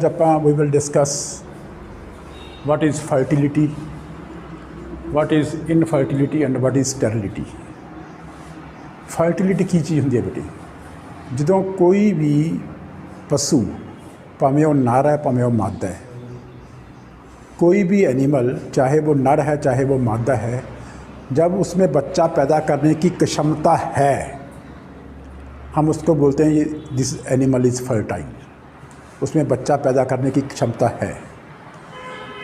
आज ਆਪਾਂ we will discuss what is fertility, what is infertility and what is sterility। Fertility की चीज़ ਹੁੰਦੀ ਹੈ ਬੇਟੇ, ਜਦੋਂ ਕੋਈ ਵੀ ਪਸ਼ੂ ਭਾਵੇਂ ਉਹ नर है भावें वो मादा है, कोई भी एनिमल चाहे वो नर है चाहे वो मादा है, जब उसमें बच्चा पैदा करने की क्षमता है हम उसको बोलते हैं ये दिस एनिमल इज़ फर्टाइल, उसमें बच्चा पैदा करने की क्षमता है।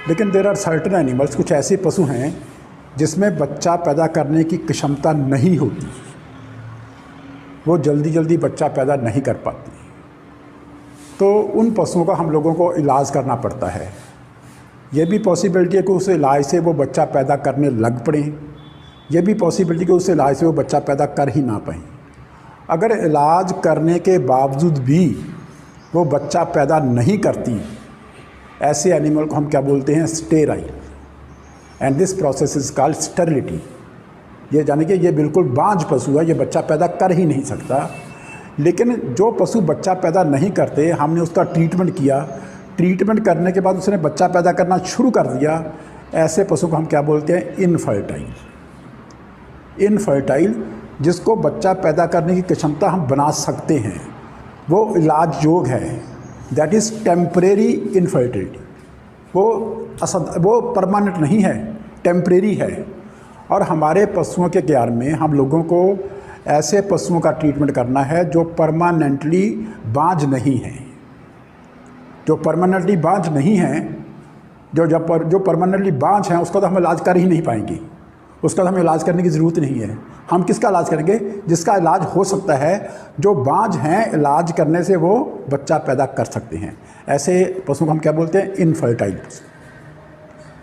लेकिन देयर आर सर्टन एनिमल्स, कुछ ऐसे पशु हैं जिसमें बच्चा पैदा करने की क्षमता नहीं होती, वो जल्दी जल्दी बच्चा पैदा नहीं कर पाती, तो उन पशुओं का हम लोगों को इलाज करना पड़ता है। ये भी पॉसिबिलिटी है कि उस इलाज से वो बच्चा पैदा करने लग पड़े, ये भी पॉसिबिलिटी कि उस इलाज से वो बच्चा पैदा कर ही ना पाएँ। अगर इलाज करने के बावजूद भी वो बच्चा पैदा नहीं करती, ऐसे एनिमल को हम क्या बोलते हैं, sterile, and this process is called sterility. ये जाने कि ये बिल्कुल बांझ पशु है, ये बच्चा पैदा कर ही नहीं सकता। लेकिन जो पशु बच्चा पैदा नहीं करते, हमने उसका ट्रीटमेंट किया, ट्रीटमेंट करने के बाद उसने बच्चा पैदा करना शुरू कर दिया, ऐसे पशु को हम क्या बोलते हैं, इनफर्टाइल। इनफर्टाइल जिसको बच्चा पैदा करने की क्षमता हम बना सकते हैं, वो इलाज योग्य है, दैट इज़ टेम्परेरी इनफर्टिलिटी। वो परमानेंट नहीं है, टेम्परेरी है। और हमारे पशुओं के ज्ञान में हम लोगों को ऐसे पशुओं का ट्रीटमेंट करना है जो परमानेंटली बांझ नहीं हैं। जो परमानेंटली बांझ नहीं हैं, जो परमानेंटली बांझ हैं, उसका तो हम इलाज कर ही नहीं पाएंगे, उसका तो हमें इलाज करने की ज़रूरत नहीं है। हम किसका इलाज करेंगे, जिसका इलाज हो सकता है, जो बांझ हैं, इलाज करने से वो बच्चा पैदा कर सकते हैं। ऐसे पशुओं को हम क्या बोलते हैं, इनफर्टाइल पशु।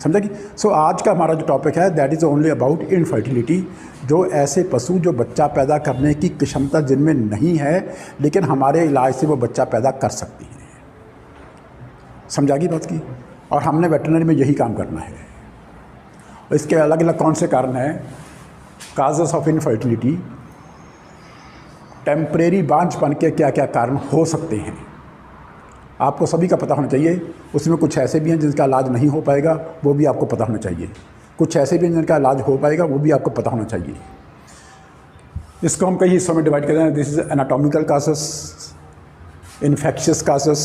समझा कि सो आज का हमारा जो टॉपिक है that is only about infertility, जो ऐसे पशु जो बच्चा पैदा करने की क्षमता जिनमें नहीं है, लेकिन हमारे इलाज से वो बच्चा पैदा कर सकती हैं। समझा की बात की। और हमने वेटरनरी में यही काम करना है। इसके अलग अलग कौन से कारण हैं, काजेस ऑफ इनफर्टिलिटी, टेम्परेरी बांझपन के क्या क्या कारण हो सकते हैं, आपको सभी का पता होना चाहिए। उसमें कुछ ऐसे भी हैं जिनका इलाज नहीं हो पाएगा, वो भी आपको पता होना चाहिए। कुछ ऐसे भी हैं जिनका इलाज हो पाएगा, वो भी आपको पता होना चाहिए। इसको हम कई हिस्सों में डिवाइड करते हैं। This is anatomical causes, infectious causes,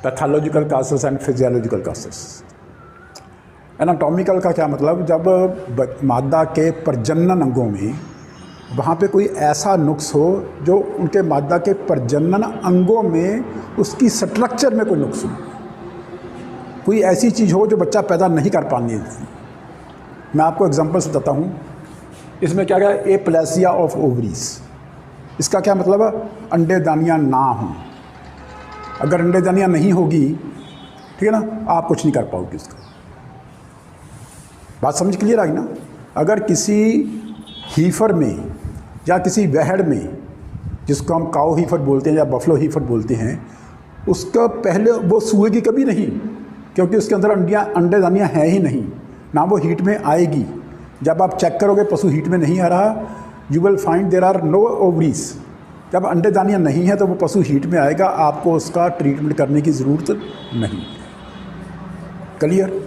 pathological causes and physiological causes. Anatomical का क्या मतलब, जब मादा के प्रजनन अंगों में वहाँ पे कोई ऐसा नुक्स हो जो उनके मादा के प्रजनन अंगों में उसकी स्ट्रक्चर में कोई नुक्स हो, कोई ऐसी चीज़ हो जो बच्चा पैदा नहीं कर पानी देती। मैं आपको एग्जांपल से बताता हूँ। इसमें क्या क्या, एप्लेसिया ऑफ ओवरीज। इसका क्या मतलब है, अंडे दानियाँ ना हों। अगर अंडे दानियाँ नहीं होगी, ठीक है ना, आप कुछ नहीं कर पाओगे इसका। बात समझ क्लियर आ गई ना। अगर किसी हीफर में या किसी वहड़ में, जिसको हम काऊ हीफर बोलते हैं या बफलो हीफर बोलते हैं, उसका पहले वो सूएगी कभी नहीं, क्योंकि उसके अंदर अंडे दानियाँ हैं ही नहीं, ना वो हीट में आएगी। जब आप चेक करोगे पशु हीट में नहीं आ रहा, you will find there are no ovaries. जब अंडे दानियाँ नहीं हैं तो वो पशु हीट में आएगा, आपको उसका ट्रीटमेंट करने की ज़रूरत नहीं। Clear.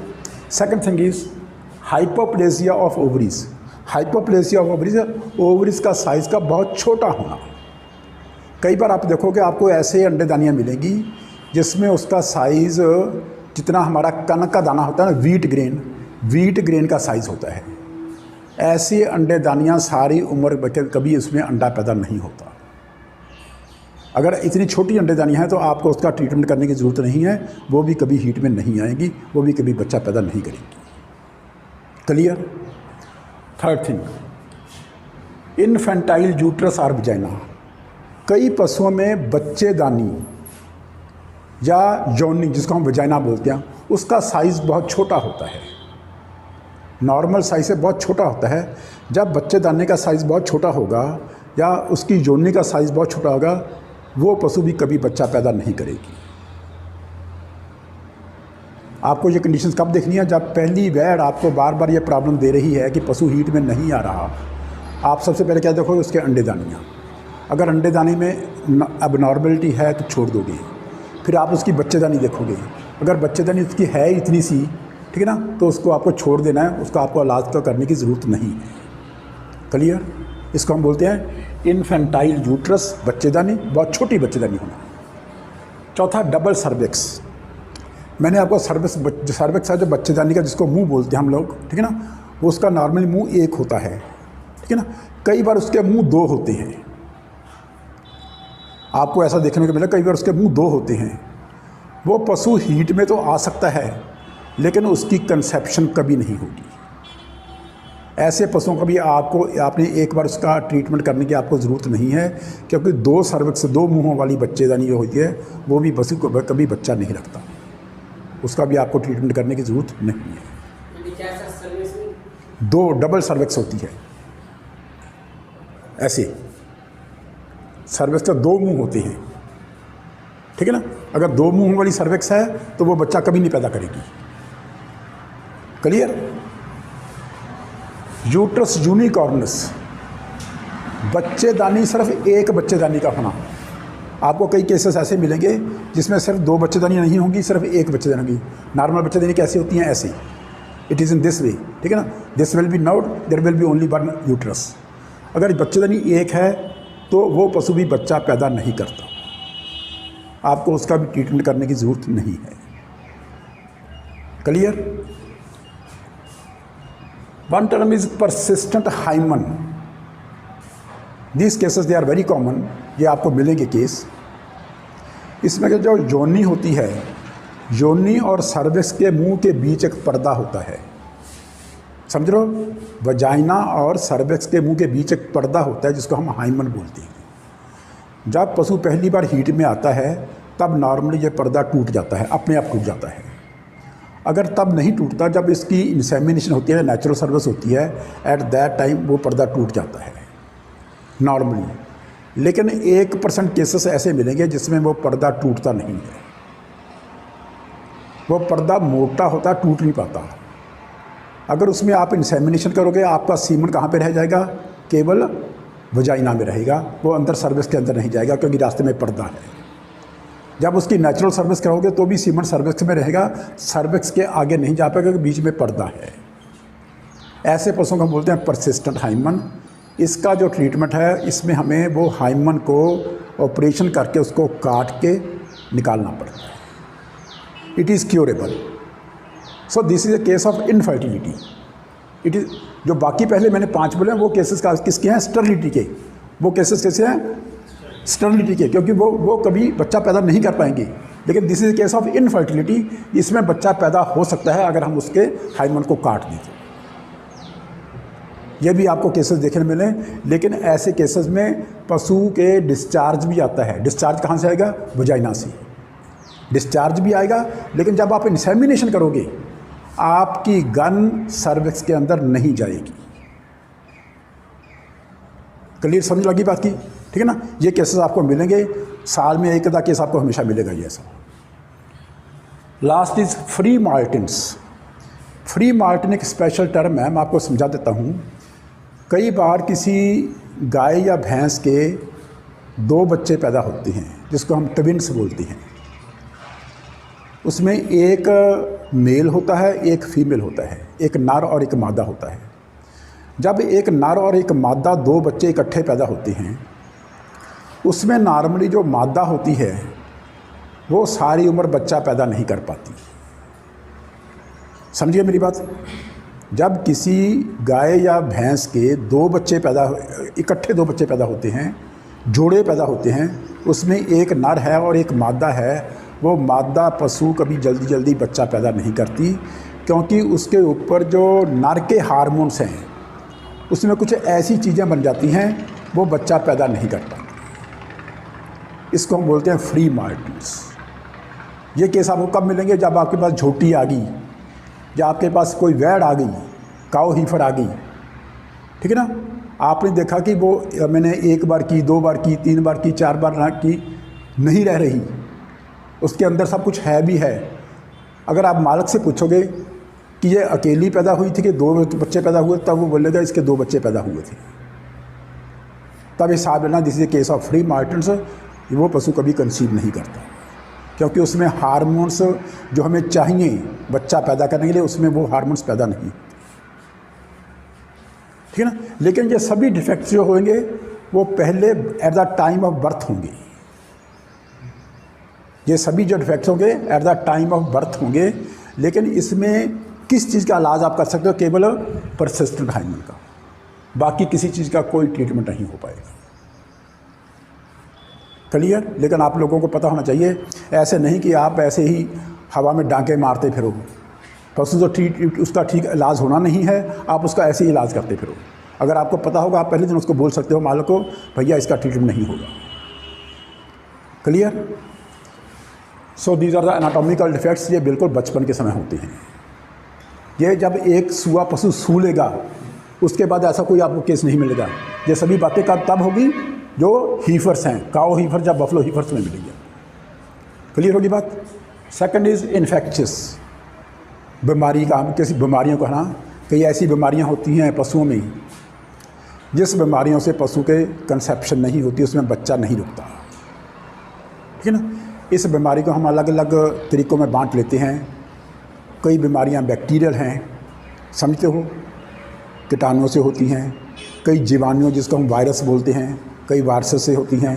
Second thing is hypoplasia of ovaries. Hypoplasia of ovaries, ovaries का साइज़ का बहुत छोटा होना। कई बार आप देखोगे आपको ऐसे अंडे दानियाँ मिलेंगी जिसमें उसका साइज़ जितना हमारा कनक का दाना होता है ना, वीट ग्रेन का साइज़ होता है। ऐसे अंडे दानियाँ सारी उम्र कभी उसमें अंडा पैदा नहीं होता। अगर इतनी छोटी अंडे दानियाँ हैं तो आपको उसका ट्रीटमेंट करने की ज़रूरत नहीं है, वो भी कभी हीट में नहीं आएंगी, वो भी कभी बच्चा पैदा नहीं करेंगी। क्लियर। थर्ड थिंग, इनफेंटाइल यूट्रस और वजाइना। कई पशुओं में बच्चेदानी या योनि, जिसको हम वजाइना बोलते हैं, उसका साइज़ बहुत छोटा होता है, नॉर्मल साइज़ से बहुत छोटा होता है। जब बच्चेदानी का साइज़ बहुत छोटा होगा या उसकी योनि का साइज़ बहुत छोटा होगा, वो पशु भी कभी बच्चा पैदा नहीं करेगी। आपको ये कंडीशंस कब देखनी है, जब पहली वैड आपको बार बार ये प्रॉब्लम दे रही है कि पशु हीट में नहीं आ रहा। आप सबसे पहले क्या देखोगे, उसके अंडे दानियाँ। अगर अंडे दाने में अब नॉर्मलिटी है तो छोड़ दोगे, फिर आप उसकी बच्चेदानी देखोगे, अगर बच्चेदानी उसकी है इतनी सी, ठीक है ना, तो उसको आपको छोड़ देना है, उसका आपको इलाज तो करने की ज़रूरत नहीं है। क्लियर? इसको हम बोलते हैं इन्फेंटाइल यूट्रस, बच्चेदानी, बहुत छोटी बच्चेदानी होना। चौथा, डबल सर्विक्स। मैंने आपको सर्विक्स है जो बच्चेदानी का, जिसको मुंह बोलते हैं हम लोग, ठीक है ना, वो उसका नॉर्मली मुंह एक होता है, ठीक है ना, कई बार उसके मुंह दो होते हैं। आपको ऐसा देखने को मिला, कई बार उसके मुंह दो होते हैं। वो पशु हीट में तो आ सकता है, लेकिन उसकी कंसेप्शन कभी नहीं होगी। ऐसे पशुओं का भी आपने एक बार उसका ट्रीटमेंट करने की आपको ज़रूरत नहीं है, क्योंकि दो सर्विक्स, दो मुंहों वाली बच्चेदानी जो होती है, वो भी पशु को कभी बच्चा नहीं रखता, उसका भी आपको ट्रीटमेंट करने की ज़रूरत नहीं है। दो डबल सर्विक्स होती है, ऐसे सर्विक्स का दो मुंह होते हैं, ठीक है ना। अगर दो मुंह वाली सर्विक्स है तो वो बच्चा कभी नहीं पैदा करेगी। क्लियर? यूट्रस यूनिकॉर्नस, बच्चेदानी सिर्फ एक बच्चेदानी का होना। आपको कई केसेस ऐसे मिलेंगे जिसमें सिर्फ दो बच्चेदानी नहीं होंगी, सिर्फ एक बच्चेदानी होगी। नॉर्मल बच्चेदानी कैसी होती हैं? ऐसे, it is in this way, ठीक है ना। This will be note, there will be only one uterus. अगर बच्चेदानी एक है तो वो पशु भी बच्चा पैदा नहीं करता, आपको उसका भी ट्रीटमेंट करने की ज़रूरत नहीं है। Clear? One term is persistent hymen. This cases they are very common, ये आपको मिलेंगे केस। इसमें जो योनि होती है, योनि और सर्विक्स के मुंह के बीच एक पर्दा होता है, समझ लो, वजाइना और सर्विक्स के मुंह के बीच एक पर्दा होता है जिसको हम हाइमन बोलते हैं। जब पशु पहली बार हीट में आता है तब नॉर्मली ये पर्दा टूट जाता है, अपने आप टूट जाता है। अगर तब नहीं टूटता, जब इसकी इंसेमिनेशन होती है, नेचुरल सर्विस होती है, एट दैट टाइम वो पर्दा टूट जाता है नॉर्मली। लेकिन 1% केसेस ऐसे मिलेंगे जिसमें वो पर्दा टूटता नहीं है, वो पर्दा मोटा होता, टूट नहीं पाता। अगर उसमें आप इंसेमिनेशन करोगे, आपका सीमन कहाँ पे रह जाएगा? केवल वजाइना में रहेगा, वो अंदर सर्विस के अंदर नहीं जाएगा, क्योंकि रास्ते में पर्दा है। जब उसकी नेचुरल सर्विस करोगे तो भी सीमन सर्विक्स में रहेगा, सर्विक्स के आगे नहीं जा पाएगा, क्योंकि बीच में पर्दा है। ऐसे पशुओं को हम बोलते हैं परसिस्टेंट हाइमन। इसका जो ट्रीटमेंट है, इसमें हमें वो हाइमन को ऑपरेशन करके उसको काट के निकालना पड़ता है। It is curable. So this is a case of infertility. It is, जो बाकी पहले मैंने 5 बोले हैं वो केसेस का किसके हैं? स्टरलिटी के। वो केसेस कैसे हैं? स्टरलिटी के, क्योंकि वो कभी बच्चा पैदा नहीं कर पाएंगे। लेकिन this is a case of infertility, इसमें बच्चा पैदा हो सकता है अगर हम उसके हाइमन को काट दें तो। ये भी आपको केसेस देखने मिले। लेकिन ऐसे केसेस में पशु के डिस्चार्ज भी आता है। डिस्चार्ज कहाँ से आएगा? वजाइना से डिस्चार्ज भी आएगा। लेकिन जब आप इंसेमिनेशन करोगे, आपकी गन सर्विक्स के अंदर नहीं जाएगी। क्लियर? समझ लगी बात की? ठीक है ना। ये केसेस आपको मिलेंगे, साल में एक आधा केस आपको हमेशा मिलेगा ये ऐसा। Last is free Martins. Free Martin एक स्पेशल टर्म है, मैं आपको समझा देता हूँ। कई बार किसी गाय या भैंस के 2 बच्चे पैदा होते हैं, जिसको हम ट्विन्स बोलते हैं। उसमें एक मेल होता है, एक फीमेल होता है, एक नर और एक मादा होता है। जब एक नर और एक मादा 2 बच्चे इकट्ठे पैदा होते हैं, उसमें नॉर्मली जो मादा होती है वो सारी उम्र बच्चा पैदा नहीं कर पाती। समझिए मेरी बात। जब किसी गाय या भैंस के 2 बच्चे इकट्ठे 2 बच्चे पैदा होते हैं, जोड़े पैदा होते हैं, उसमें एक नर है और एक मादा है, वो मादा पशु कभी जल्दी जल्दी बच्चा पैदा नहीं करती, क्योंकि उसके ऊपर जो नर के हार्मोन्स हैं, उसमें कुछ ऐसी चीज़ें बन जाती हैं, वो बच्चा पैदा नहीं कर पाती। इसको हम बोलते हैं फ्री मार्टिन्स। ये केस आपको कब मिलेंगे? जब आपके पास झोटी आ गई, या आपके पास कोई वैड़ आ गई, काऊ हीफर आ गई, ठीक है ना। आपने देखा कि वो मैंने 1 बार की, 2 बार की, 3 बार की, 4 बार ना की, नहीं रह रही, उसके अंदर सब कुछ है भी है। अगर आप मालिक से पूछोगे कि ये अकेली पैदा हुई थी कि 2 बच्चे पैदा हुए, तब वो बोलेगा इसके 2 बच्चे पैदा हुए थे। तब हिसाब लेना, this is a case of free Martins. वो पशु कभी कंसीव नहीं करता, क्योंकि उसमें हार्मोन्स जो हमें चाहिए बच्चा पैदा करने के लिए, उसमें वो हार्मोन्स पैदा नहीं, ठीक है ना। लेकिन ये सभी डिफेक्ट्स जो होंगे वो पहले at the time of birth होंगे। ये सभी जो डिफेक्ट्स होंगे at the time of birth होंगे, लेकिन इसमें किस चीज़ का इलाज आप कर सकते हो? केवल परसिस्टेंट हाइमन का, बाकी किसी चीज़ का कोई ट्रीटमेंट नहीं हो पाएगा। क्लियर? लेकिन आप लोगों को पता होना चाहिए, ऐसे नहीं कि आप ऐसे ही हवा में डांके मारते फिरो। पशु जो उसका ठीक इलाज होना नहीं है, आप उसका ऐसे ही इलाज करते फिरो। अगर आपको पता होगा, आप पहले दिन उसको बोल सकते हो मालिक को, भैया इसका ट्रीटमेंट नहीं होगा। Clear? So these are the anatomical defects. ये बिल्कुल बचपन के समय होते हैं। ये जब एक सुआ पशु सू लेगा, उसके बाद ऐसा कोई आपको केस नहीं मिलेगा। ये सभी बातें कब तब होगी जो हीफर्स हैं, काओ हीफर या बफलो हीफर्स में मिलेगी। क्लियर होगी बात? सेकंड इज़ इन्फेक्शियस बीमारी का, हम किसी बीमारियों को ना, कई ऐसी बीमारियां होती हैं पशुओं में जिस बीमारियों से पशु के कंसेप्शन नहीं होती, उसमें बच्चा नहीं रुकता, ठीक है ना। इस बीमारी को हम अलग अलग तरीक़ों में बांट लेते हैं। कई बीमारियां बैक्टीरियल हैं, समझते हो, कीटाणुओं से होती हैं। कई जीवाणुओं जिसको हम वायरस बोलते हैं, कई वायरस से होती हैं।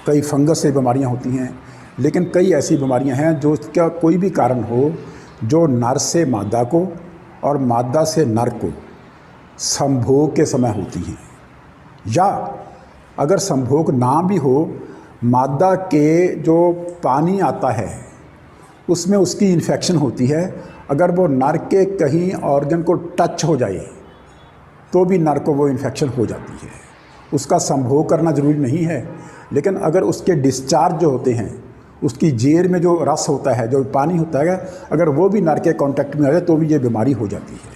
कई फंगस से बीमारियां होती हैं। लेकिन कई ऐसी बीमारियां हैं जो इसका कोई भी कारण हो, जो नर से मादा को और मादा से नर को संभोग के समय होती हैं, या अगर संभोग ना भी हो, मादा के जो पानी आता है उसमें उसकी इन्फेक्शन होती है। अगर वो नर के कहीं ऑर्गन को टच हो जाए तो भी नर को वो इन्फेक्शन हो जाती है। उसका संभोग करना ज़रूरी नहीं है, लेकिन अगर उसके डिस्चार्ज जो होते हैं, उसकी जेर में जो रस होता है, जो पानी होता है, अगर वो भी नर के कांटेक्ट में आ जाए तो भी ये बीमारी हो जाती है,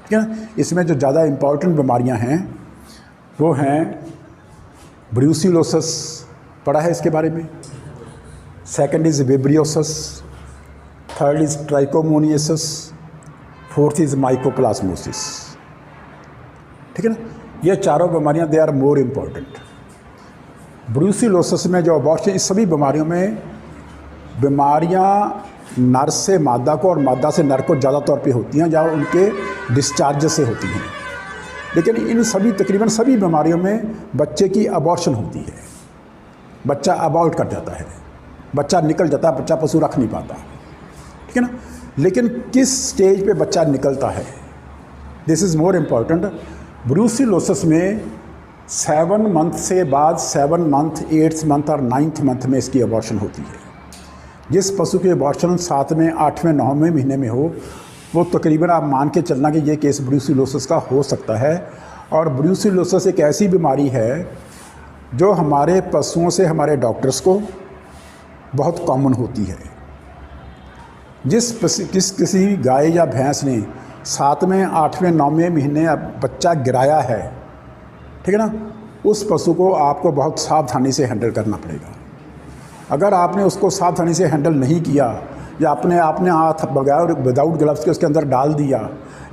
ठीक है ना। इसमें जो ज़्यादा इम्पॉर्टेंट बीमारियां हैं वो हैं ब्रूसिलोसिस, पढ़ा है इसके बारे में। Second is vibriosis, third is trichomoniasis, fourth is mycoplasmosis, ठीक है ना। ये चारों बीमारियां they are more important. Brucellosis में जो अबॉर्शन, इस सभी बीमारियों में बीमारियां नर से मादा को और मादा से नर को ज़्यादा तौर पे होती हैं, जहाँ उनके डिस्चार्ज से होती हैं। लेकिन इन सभी तकरीबन सभी बीमारियों में बच्चे की अबॉर्शन होती है, बच्चा अबॉर्ट कर जाता है, बच्चा निकल जाता है, बच्चा पशु रख नहीं पाता, ठीक है ना। लेकिन किस स्टेज पे बच्चा निकलता है, this is more important. Brucellosis में 7 मंथ से बाद 7 मंथ, 8th मंथ और 9th मंथ में इसकी अबॉर्शन होती है। जिस पशु की अबॉर्शन 7वें, 8वें, 9वें महीने में हो, वो तकरीबन आप मान के चलना कि ये केस ब्रूसिलोसिस का हो सकता है। और ब्रूसिलोसिस एक ऐसी बीमारी है जो हमारे पशुओं से हमारे डॉक्टर्स को बहुत कॉमन होती है। किसी गाय या भैंस ने 7वें, 8वें, 9वें महीने बच्चा गिराया है, ठीक है ना, उस पशु को आपको बहुत सावधानी से हैंडल करना पड़ेगा। अगर आपने उसको सावधानी से हैंडल नहीं किया, या आपने हाथ बगैर विदाउट ग्लव्स के उसके अंदर डाल दिया,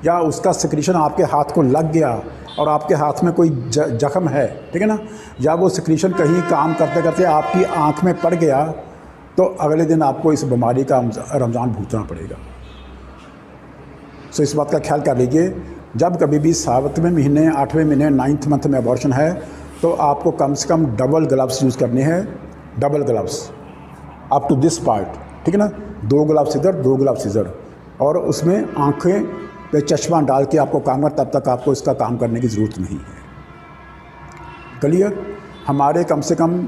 या उसका सिक्रीशन आपके हाथ को लग गया और आपके हाथ में कोई जख्म है, ठीक है ना, या वो सिक्रीशन कहीं काम करते करते आपकी आँख में पड़ गया, तो अगले दिन आपको इस बीमारी का रमज़ान भुगतना पड़ेगा। सो इस बात का ख्याल कर लीजिए, जब कभी भी 7वें महीने, 8वें महीने, 9th मंथ में अबॉर्शन है, तो आपको कम से कम डबल ग्लव्स यूज़ करने हैं, double gloves up to this part, ठीक है ना, 2 ग्लव्स इधर, 2 ग्लव्स इधर, और उसमें आँखें पे चश्मा डाल के आपको काम कर, तब तक आपको इसका काम करने की ज़रूरत नहीं है। क्लियर? हमारे कम से कम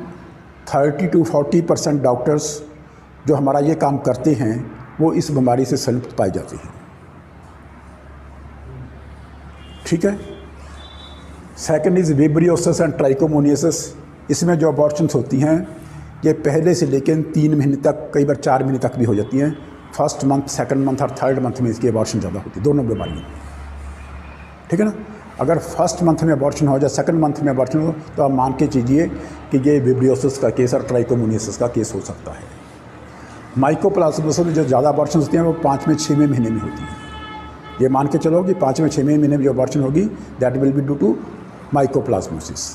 30 to 40% डॉक्टर्स जो हमारा ये काम करते हैं वो इस बीमारी से संलिप्त पाए जाते हैं, ठीक है। Second is vibriosis and trichomoniasis. इसमें जो अबॉर्शंस होती हैं ये पहले से लेकर 3 महीने तक, कई बार 4 महीने तक भी हो जाती हैं। 1st मंथ, 2nd मंथ और 3rd मंथ में इसकी अबॉर्शन ज़्यादा होती है, दोनों बीमारियों में, ठीक है ना। अगर 1st मंथ में अबॉर्शन हो जाए, 2nd मंथ में अबॉर्शन हो, तो आप मान के चीजिए कि ये विब्रियोसिस का केस और ट्राइकोमोनियसिस का केस हो सकता है। माइकोप्लाज्मोसिस में जो ज़्यादा अबॉर्शन होती हैं वो 5वें, 6वें महीने में होती हैं। ये मान के चलो कि 5वें, 6वें महीने में जो अबॉर्शन होगी that will be due to mycoplasmosis.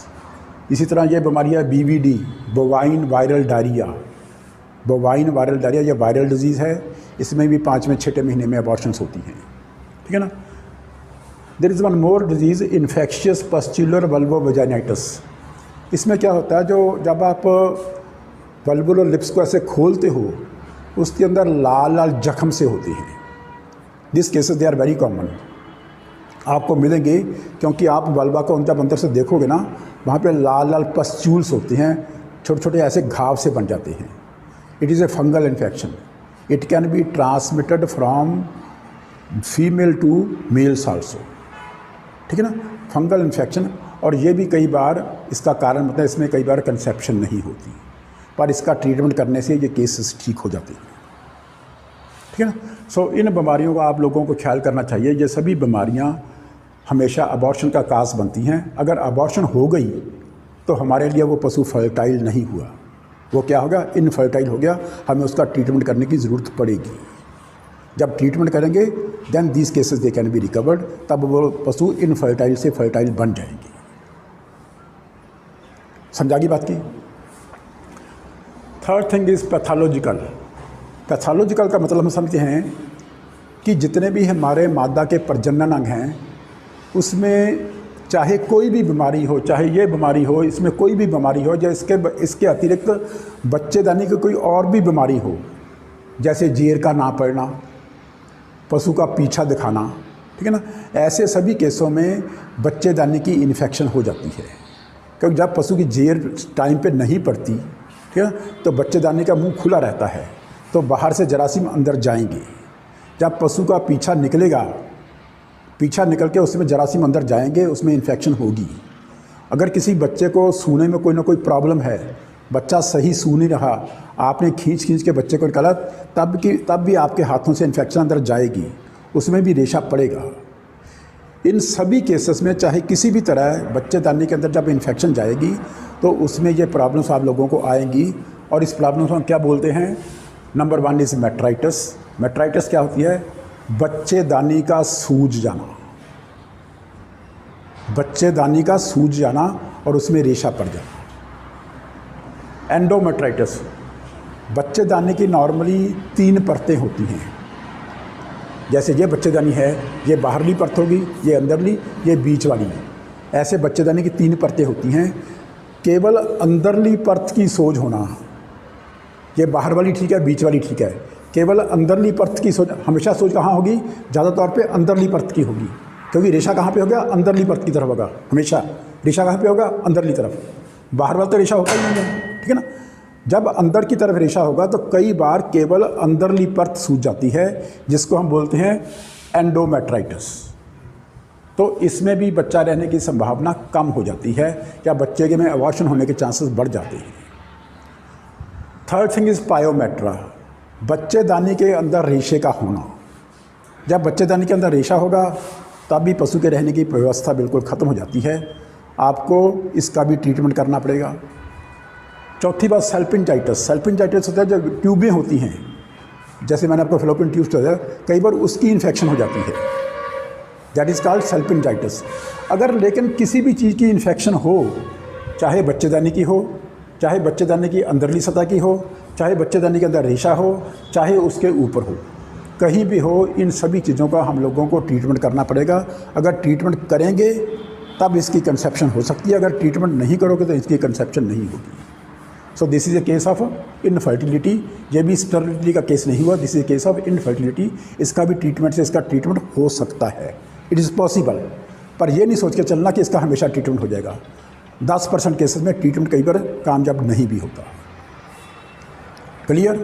इसी तरह ये बीमारियाँ BVD, bovine viral diarrhoea, bovine viral diarrhoea या वायरल डिजीज़ है, इसमें भी 5वें 6वें महीने में अबॉर्शंस होती हैं, ठीक है ना। There is one more disease, infectious pustular vulvovaginitis. इसमें क्या होता है, जो जब आप वल्वुलर लिप्स को ऐसे खोलते हो, उसके अंदर लाल लाल जख्म से होती हैं। This cases they are very common, आपको मिलेंगे, क्योंकि आप वल्वा को जब अंदर से देखोगे ना, वहाँ पे लाल लाल पस्चूल्स होते हैं, छोटे छोटे ऐसे घाव से बन जाते हैं। It is a fungal infection, it can be transmitted from female to males also, ठीक है ना, फंगल इन्फेक्शन। और ये भी कई बार इसका कारण मतलब इसमें कई बार कंसेप्शन नहीं होती, पर इसका ट्रीटमेंट करने से ये केसेस ठीक हो जाते हैं, ठीक है ना। सो इन बीमारियों का आप लोगों को ख्याल करना चाहिए। ये सभी बीमारियां हमेशा अबॉर्शन का काज बनती हैं। अगर अबॉर्शन हो गई तो हमारे लिए वो पशु फर्टाइल नहीं हुआ, वो क्या होगा, इनफर्टाइल हो गया, हमें उसका ट्रीटमेंट करने की ज़रूरत पड़ेगी। जब ट्रीटमेंट करेंगे then these cases they can be recovered, तब वो पशु इनफर्टाइल से फर्टाइल बन जाएंगे। समझा गई बात की। Third thing is pathological. Pathological का मतलब हम समझते हैं कि जितने भी हमारे मादा के प्रजनन अंग हैं, उसमें चाहे कोई भी बीमारी हो, चाहे ये बीमारी हो, इसमें कोई भी बीमारी हो, या इसके अतिरिक्त बच्चेदानी की कोई और भी बीमारी हो, जैसे जेर का ना पड़ना, पशु का पीछा दिखाना, ठीक है ना, ऐसे सभी केसों में बच्चेदानी की इन्फेक्शन हो जाती है। क्योंकि जब पशु की जेर टाइम पे नहीं पड़ती, ठीक है, तो बच्चेदानी का मुंह खुला रहता है, तो बाहर से जरासीम अंदर जाएंगे। जब पशु का पीछा निकलेगा, पीछा निकल के उसमें जरासीम अंदर जाएंगे, उसमें इन्फेक्शन होगी। अगर किसी बच्चे को सूने में कोई ना कोई प्रॉब्लम है, बच्चा सही सू नहीं रहा, आपने खींच के बच्चे को निकाला, तब भी आपके हाथों से इन्फेक्शन अंदर जाएगी, उसमें भी रेशा पड़ेगा। इन सभी केसेस में चाहे किसी भी तरह बच्चेदानी के अंदर जब इन्फेक्शन जाएगी तो उसमें ये प्रॉब्लम्स आप लोगों को आएंगी। और इस प्रॉब्लम्स को हम क्या बोलते हैं, नंबर 1 इज़ मेट्राइटिस। मेट्राइटिस क्या होती है, बच्चेदानी का सूज जाना, बच्चेदानी का सूज जाना और उसमें रेशा पड़ जाना। एंडोमेट्राइटिस, बच्चेदानी की नॉर्मली 3 परतें होती हैं, जैसे ये बच्चेदानी है, ये बाहरली परत होगी, ये अंदरली, ये बीच वाली। ऐसे बच्चेदानी की 3 परतें होती हैं। केवल अंदरली परत की सोज होना, ये बाहर वाली ठीक है, बीच वाली ठीक है, केवल अंदरली परत की सोज, हमेशा सोज कहाँ होगी, ज़्यादा तौर पे अंदरली परत की होगी, क्योंकि रेशा कहाँ पे होगा, अंदरली परत की तरफ होगा। हमेशा रेशा कहाँ पे होगा, अंदरली तरफ, बाहर वाला तो रेशा होता ही नहीं है, ठीक है ना। जब अंदर की तरफ रेशा होगा तो कई बार केवल अंदरली परत सूज जाती है, जिसको हम बोलते हैं एंडोमेट्राइटिस। तो इसमें भी बच्चा रहने की संभावना कम हो जाती है, या बच्चे के में अबॉर्शन होने के चांसेस बढ़ जाते हैं। थर्ड थिंग इज़ पायोमेट्रा, बच्चेदानी के अंदर रेशे का होना। जब बच्चेदानी के अंदर रेशा होगा तब भी पशु के रहने की व्यवस्था बिल्कुल ख़त्म हो जाती है, आपको इसका भी ट्रीटमेंट करना पड़ेगा। चौथी बात सेल्पिंजाइटिस। सेल्पिंजाइटिस होता है जब ट्यूबें होती हैं, जैसे मैंने आपको फेलोपियन ट्यूब्स बताया, कई बार उसकी इन्फेक्शन हो जाती है, दैट इज़ कॉल्ड सेल्पिंजाइटिस। अगर लेकिन किसी भी चीज़ की इन्फेक्शन हो, चाहे बच्चेदानी की हो, चाहे बच्चेदानी की अंदरली सतह की हो, चाहे बच्चेदानी के अंदर रेशा हो, चाहे उसके ऊपर हो, कहीं भी हो, इन सभी चीज़ों का हम लोगों को ट्रीटमेंट करना पड़ेगा। अगर ट्रीटमेंट करेंगे तब इसकी कंसेप्शन हो सकती है, अगर ट्रीटमेंट नहीं करोगे तो इसकी कंसेप्शन नहीं होगी। So this is a case of infertility. ये भी स्टेरिलिटी का केस नहीं हुआ, this is a case of infertility. इसका भी ट्रीटमेंट से इसका ट्रीटमेंट हो सकता है, इट इज़ पॉसिबल। पर ये नहीं सोच के चलना कि इसका हमेशा ट्रीटमेंट हो जाएगा। 10% केसेस में ट्रीटमेंट कई बार कामयाब नहीं भी होता। क्लियर।